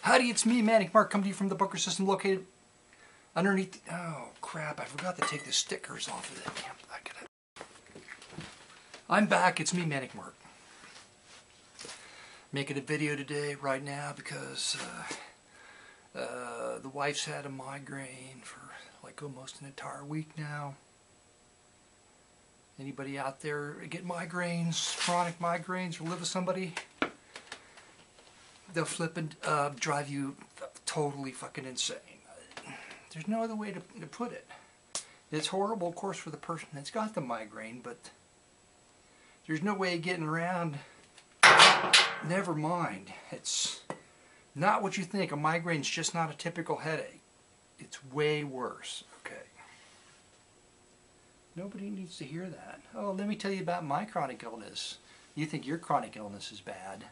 Howdy, it's me, Manic Mark, coming to you from the bunker system located underneath. Oh crap! I forgot to take the stickers off of that. I'm back. It's me, Manic Mark. Making a video today, right now, because the wife's had a migraine for like almost an entire week now. Anybody out there get migraines, chronic migraines, or live with somebody? They'll flip and drive you totally fucking insane. There's no other way to put it. It's horrible, of course, for the person that's got the migraine, but there's no way of getting around. Never mind. It's not what you think. A migraine's just not a typical headache. It's way worse. Okay. Nobody needs to hear that. Oh, let me tell you about my chronic illness. You think your chronic illness is bad.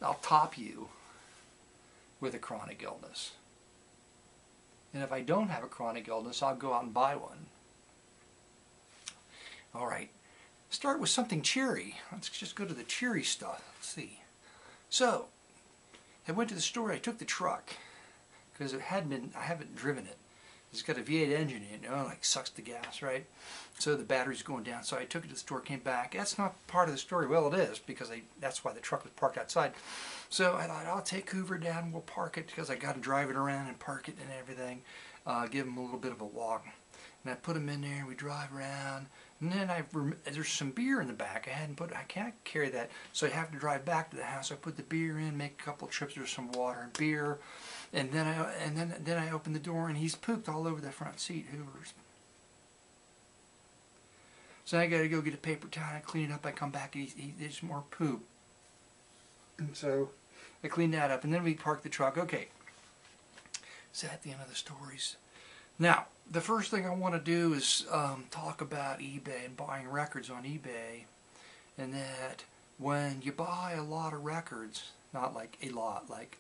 I'll top you with a chronic illness. And if I don't have a chronic illness, I'll go out and buy one. All right. Start with something cheery. Let's just go to the cheery stuff. Let's see. So, I went to the store. I took the truck because I haven't driven it. It's got a V8 engine in it, like sucks the gas, right? So the battery's going down. So I took it to the store, came back. That's not part of the story. Well, it is, because that's why the truck was parked outside. So I thought, I'll take Hoover down, we'll park it, because I got to drive it around and park it and everything. Give him a little bit of a walk. And I put him in there, and we drive around. And then there's some beer in the back. I can't carry that, so I have to drive back to the house. I put the beer in, make a couple of trips, there's some water and beer. And then I open the door, and he's pooped all over the front seat, Hoover's. So I got to go get a paper towel, and clean it up. I come back, and there's more poop. And so I clean that up, and then we park the truck. Okay, so at the end of the stories. Now, the first thing I want to do is talk about eBay and buying records on eBay, and that when you buy a lot of records, not like a lot, like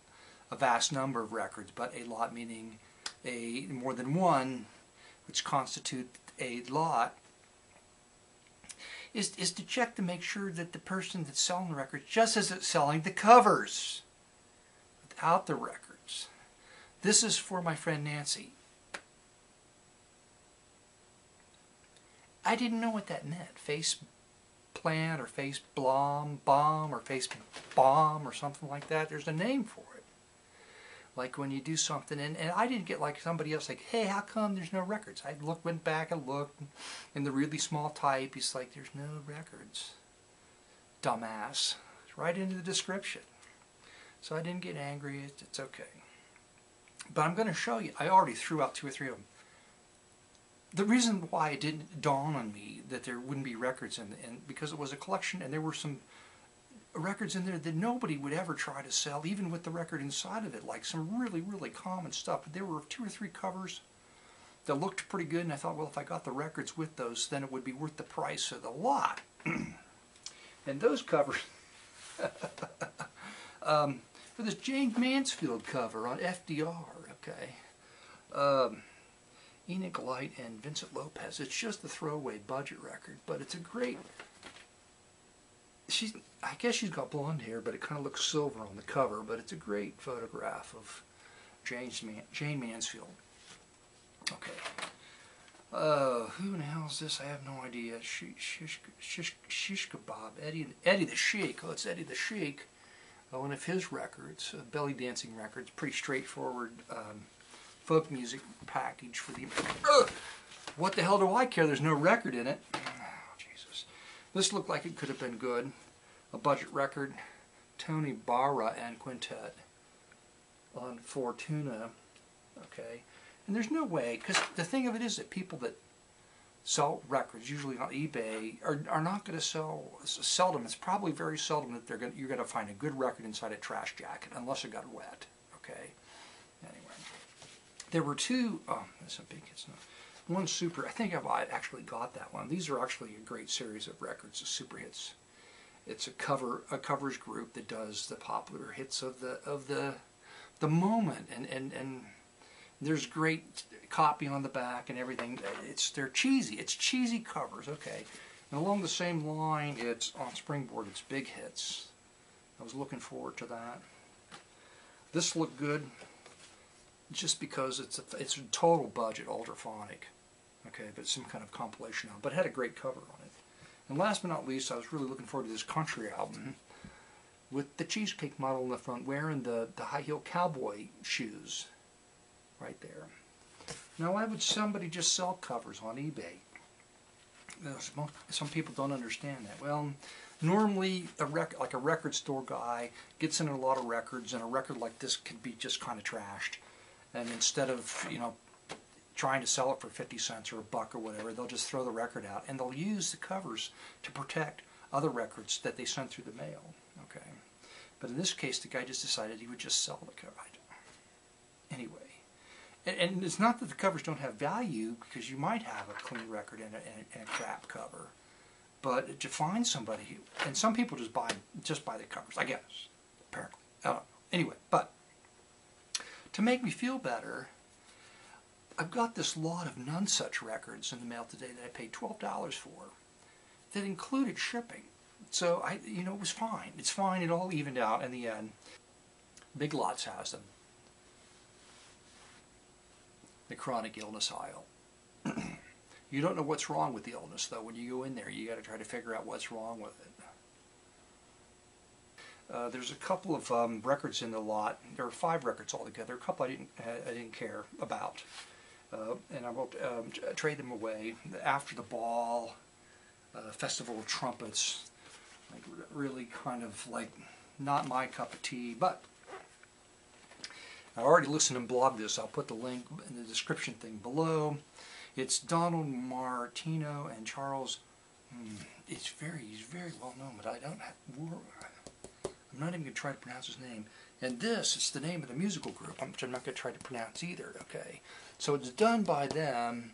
a vast number of records, but a lot meaning more than one, which constitute a lot, is to check to make sure that the person that's selling the records just isn't selling the covers without the records. This is for my friend Nancy. I didn't know what that meant. Face plant or face bomb or face bomb or something like that. There's a name for it. Like when you do something, and I didn't get like somebody else like, hey, how come there's no records? I went back and looked in the really small type. He's like, there's no records. Dumbass. It's right into the description. So I didn't get angry. It's okay. But I'm going to show you. I already threw out 2 or 3 of them. The reason why it didn't dawn on me that there wouldn't be records because it was a collection, and there were some records in there that nobody would ever try to sell, even with the record inside of it, like some really, really common stuff. But there were 2 or 3 covers that looked pretty good, and I thought, well, if I got the records with those, then it would be worth the price of the lot. And those covers, for this James Mansfield cover on FDR, okay, Enoch Light and Vincent Lopez. It's just a throwaway budget record, but it's a great. I guess she's got blonde hair, but it kind of looks silver on the cover. But it's a great photograph of Jane Mansfield. Okay. Who in the hell is this? I have no idea. Shish Kebab. Eddie the Sheik. Oh, it's Eddie the Sheik. One of his records, belly dancing records. Pretty straightforward. Folk music package for the. What the hell do I care? There's no record in it. Oh, Jesus. This looked like it could have been good. A budget record. Tony Barra and Quintet on Fortuna. Okay. And there's no way, because the thing of it is that people that sell records, usually on eBay, are not going to sell them. It's probably very seldom that you're going to find a good record inside a trash jacket, unless it got wet. Okay. Anyway. There were 2, that's a big, it's not, one super, I think I've actually got that one. These are actually a great series of records, the super hits. It's a covers group that does the popular hits of the moment, and there's great copy on the back and everything. They're cheesy. It's cheesy covers, okay. And along the same line, it's on Springboard, it's big hits. I was looking forward to that. This looked good just because it's a total budget ultraphonic, okay, but some kind of compilation album, but it had a great cover on it. And last but not least, I was really looking forward to this country album with the Cheesecake model in the front wearing the high-heel cowboy shoes right there. Now, why would somebody just sell covers on eBay? Some people don't understand that. Well, normally like a record store guy gets in a lot of records, and a record like this can be just kind of trashed. And instead of, you know, trying to sell it for 50 cents or $1 or whatever, they'll just throw the record out, and they'll use the covers to protect other records that they send through the mail. Okay, but in this case, the guy just decided he would just sell the cover. Anyway, and it's not that the covers don't have value, because you might have a clean record and a crap cover, but to find somebody, and some people just buy the covers, I guess, apparently. I don't know. Anyway, but to make me feel better, I've got this lot of None Such records in the mail today that I paid $12 for that included shipping. So, it was fine. It's fine. It all evened out in the end. Big Lots has them. The chronic illness aisle. You don't know what's wrong with the illness, though. When you go in there, you got to try to figure out what's wrong with it. There's a couple of records in the lot. There are 5 records altogether. A couple I didn't care about. And I will trade them away. After the Ball, Festival of Trumpets, like really kind of like not my cup of tea, but I already listened and blogged this. I'll put the link in the description thing below. It's Donald Martino and Charles. He's very well known, but I'm not even going to try to pronounce his name. And this is the name of the musical group, which I'm not going to try to pronounce either, okay? So it's done by them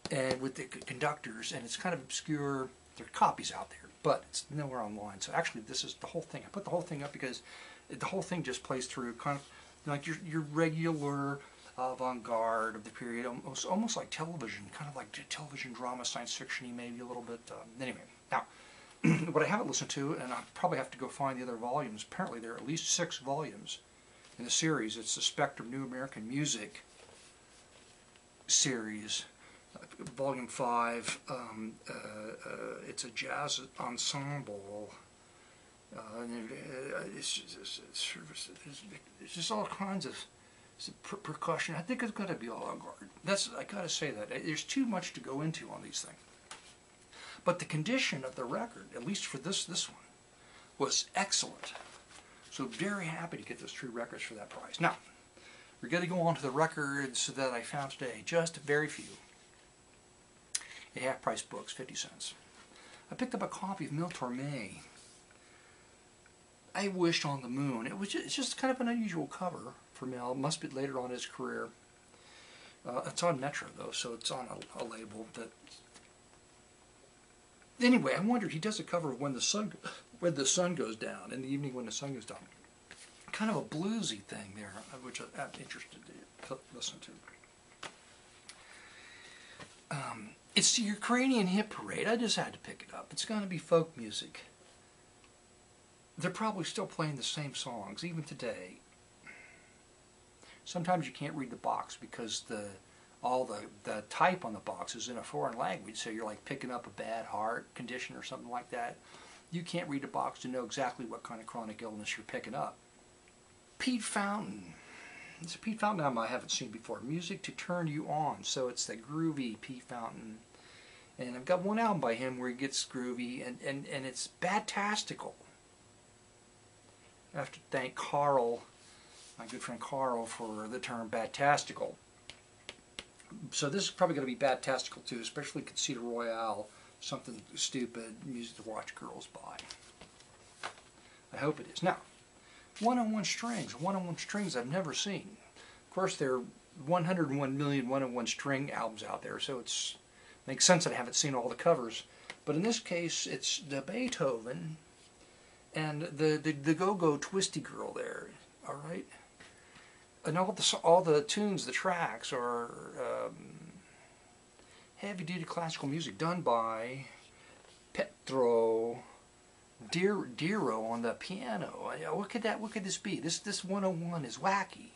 and with the conductors, and it's kind of obscure. There are copies out there, but it's nowhere online. So actually, this is the whole thing. I put the whole thing up because the whole thing just plays through kind of like your regular avant-garde of the period, almost like television, kind of like television drama, science fiction-y maybe a little bit. Anyway, now, what I haven't listened to, and I'll probably have to go find the other volumes, apparently there are at least 6 volumes in the series. It's the Spectrum New American Music series, Volume 5. It's a jazz ensemble. It's just all kinds of percussion. I think it's got to be avant-garde. I got to say that. There's too much to go into on these things. But the condition of the record, at least for this one, was excellent. So very happy to get those 3 records for that price. Now, we're going to go on to the records that I found today. Just very few. At half-price books, 50 cents. I picked up a copy of Mille Torme. I Wished on the Moon. It's just kind of an unusual cover for Mel. It must be later on in his career. It's on Metro, though, so it's on a label that... Anyway, I wondered, he does a cover of When the Sun Goes Down, in the evening when the sun goes down. Kind of a bluesy thing there, which I'm interested to listen to. It's the Ukrainian Hit Parade. I just had to pick it up. It's going to be folk music. They're probably still playing the same songs, even today. Sometimes you can't read the box because all the type on the box is in a foreign language, so you're like picking up a bad heart condition or something like that. You can't read the box to know exactly what kind of chronic illness you're picking up. Pete Fountain. It's a Pete Fountain album I haven't seen before. Music to Turn You On. So it's the groovy Pete Fountain. And I've got one album by him where he gets groovy, and it's bad-tastical. I have to thank Carl, my good friend Carl, for the term bad-tastical. So this is probably going to be bad-tastical too, especially Concita Royale, something stupid, music to watch girls buy. I hope it is. Now, one-on-one strings. One-on-one strings I've never seen. Of course, there are 101 million one-on-one string albums out there, so it makes sense that I haven't seen all the covers. But in this case, it's the Beethoven and the Go-Go Twisty Girl there. All right, and all the tunes, the tracks are heavy-duty classical music done by Petro Diro on the piano. What could this be? This 101 is wacky.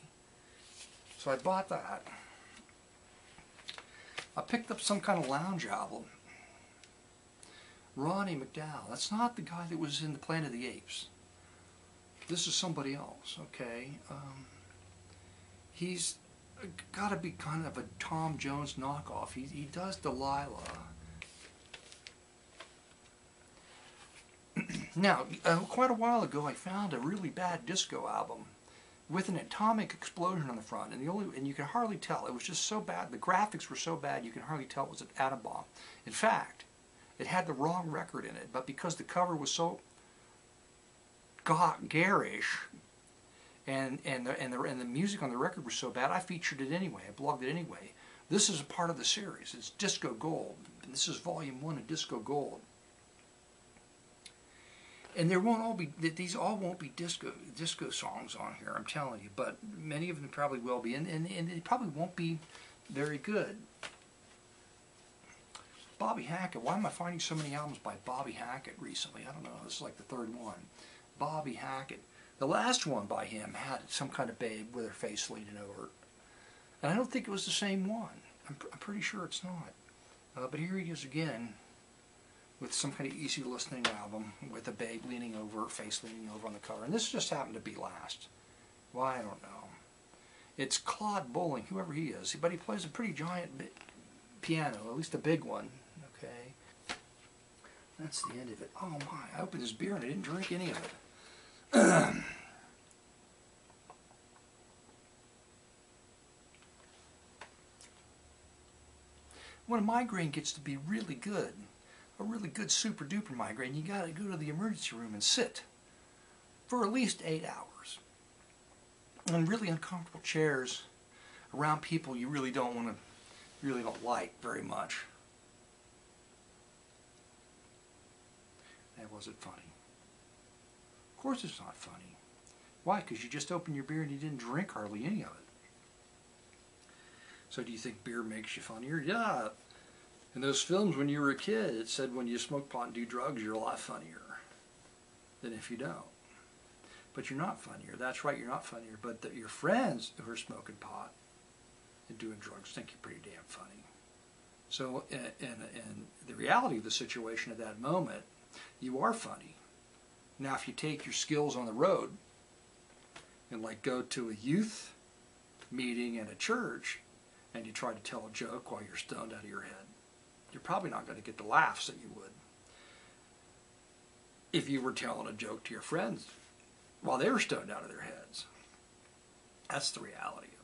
So I bought that. I picked up some kind of lounge album. Ronnie McDowell. That's not the guy that was in the Planet of the Apes. This is somebody else, okay? He's got to be kind of a Tom Jones knockoff. He does Delilah. Now, quite a while ago, I found a really bad disco album with an atomic explosion on the front, and you can hardly tell. It was just so bad. The graphics were so bad, you can hardly tell it was an atom bomb. In fact, it had the wrong record in it, but because the cover was so garish, and the music on the record was so bad, I featured it anyway. I blogged it anyway. This is a part of the series. It's Disco Gold. And this is Volume 1 of Disco Gold. And there won't all be, these all won't be disco songs on here, I'm telling you, but many of them probably will be, and they probably won't be very good. Bobby Hackett. Why am I finding so many albums by Bobby Hackett recently? I don't know. This is like the third one. Bobby Hackett. The last one by him had some kind of babe with her face leaning over. And I don't think it was the same one. I'm pretty sure it's not. But here he is again with some kind of easy listening album with a babe leaning over, face leaning over on the cover. And this just happened to be last. Why, I don't know. It's Claude Bowling, whoever he is. But he plays a pretty giant piano, at least a big one. Okay. That's the end of it. Oh my, I opened this beer and I didn't drink any of it. When a migraine gets to be really good, a really good super duper migraine, you gotta go to the emergency room and sit for at least 8 hours in really uncomfortable chairs around people you really don't like very much. That wasn't funny. Of course it's not funny. Why? Because you just opened your beer and you didn't drink hardly any of it. So do you think beer makes you funnier? Yeah. In those films when you were a kid, it said when you smoke pot and do drugs, you're a lot funnier than if you don't. But you're not funnier. That's right, you're not funnier. But your friends who are smoking pot and doing drugs think you're pretty damn funny. So, and the reality of the situation at that moment, you are funny. Now, if you take your skills on the road and like go to a youth meeting at a church and you try to tell a joke while you're stoned out of your head, you're probably not going to get the laughs that you would if you were telling a joke to your friends while they were stoned out of their heads. That's the reality of it.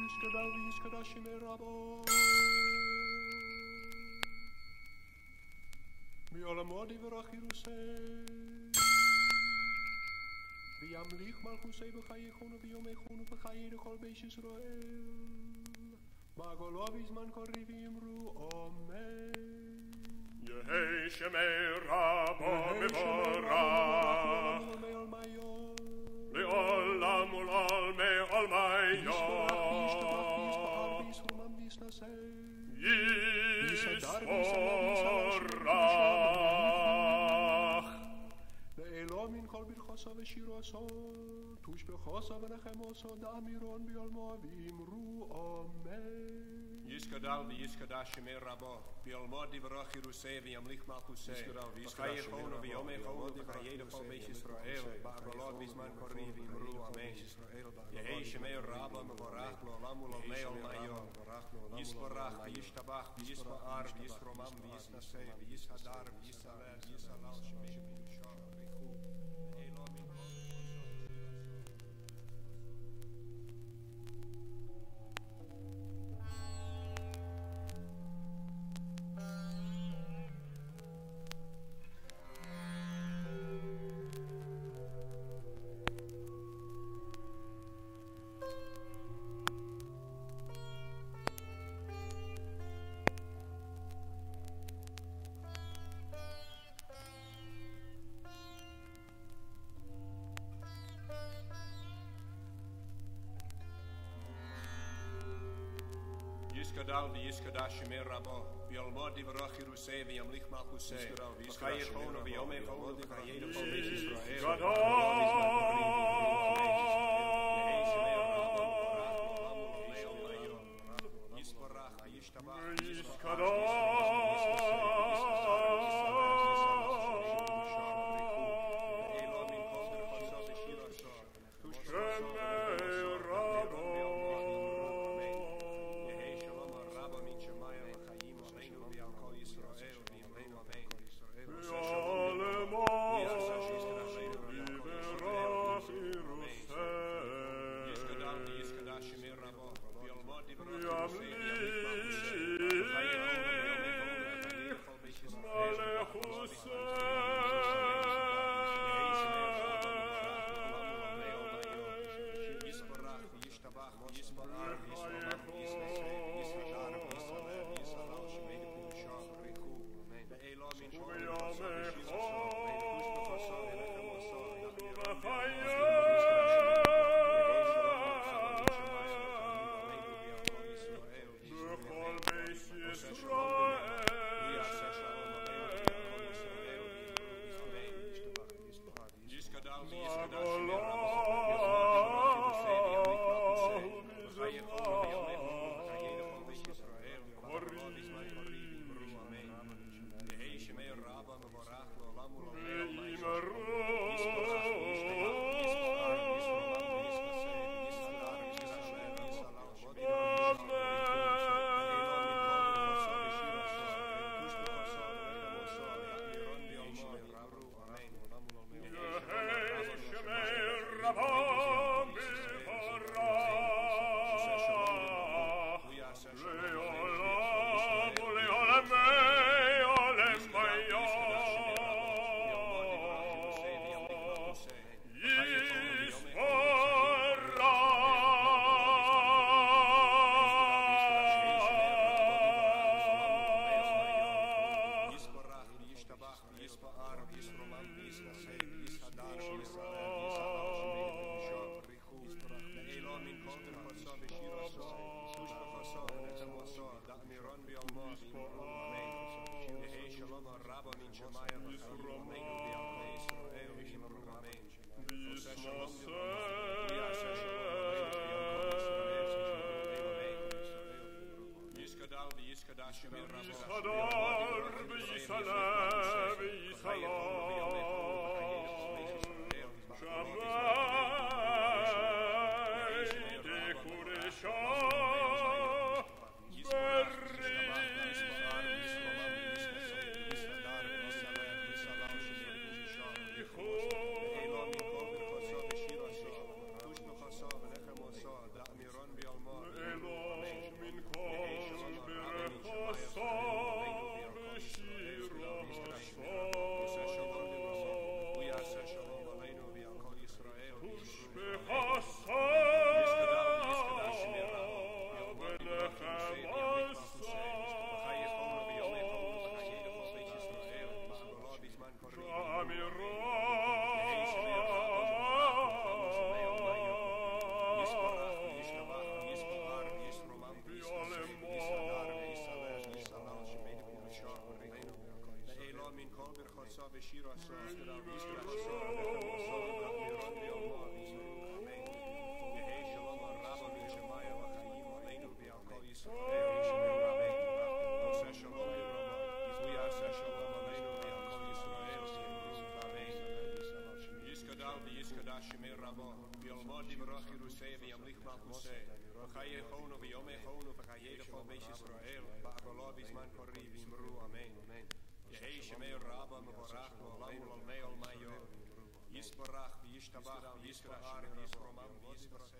וישקדל וישקדה שמי רבו בעולמו דברך ירוסי וימליך מלכוסי בחייכון וביומייכון ובחיי לכל בית ישראל בעגלו בזמן קריב יאמרו אמן יהי שמי רבו מבורך לעולם ולעולמי עולמיו ישבורך לאלו מן כל ברכוסו ושירוסו תושבחוסו ונחמוסו דאמירון ביולמו ואמרו אמן ישקדל וישקדה שמי רבו ביולמו דברך ירוסי וימליך מלכוסי בחיי חונו ויומי חונו בחיי לכל בית ישראל בעגלו בזמן קריב ואמרו אמן יהי שמי רבו מבורך לעולם ולעולמי עולמיו יסברך וישתבח ויספאר ויסרומם ויסנשא ויסהדר ויסהלל ויסהלל שמי קדושו ריחו אלו מן ישקדל וישקדה שמי רבו ביולמו דברך ירוסי וימליך מלכוסי בחיי חונו ויומי חונו בחיי לכל בית ישראל יסברך וישתבח רוסי וימליך מלכוסי וחיי חונו ויומי חונו וחיי לכל בית ישראל בעגלו בזמן קריב אמרו אמן יהי שמי רבא מבורך לעולם ולעולמי עולמי יסברך וישתבח וישתבח וישרומם וישתבח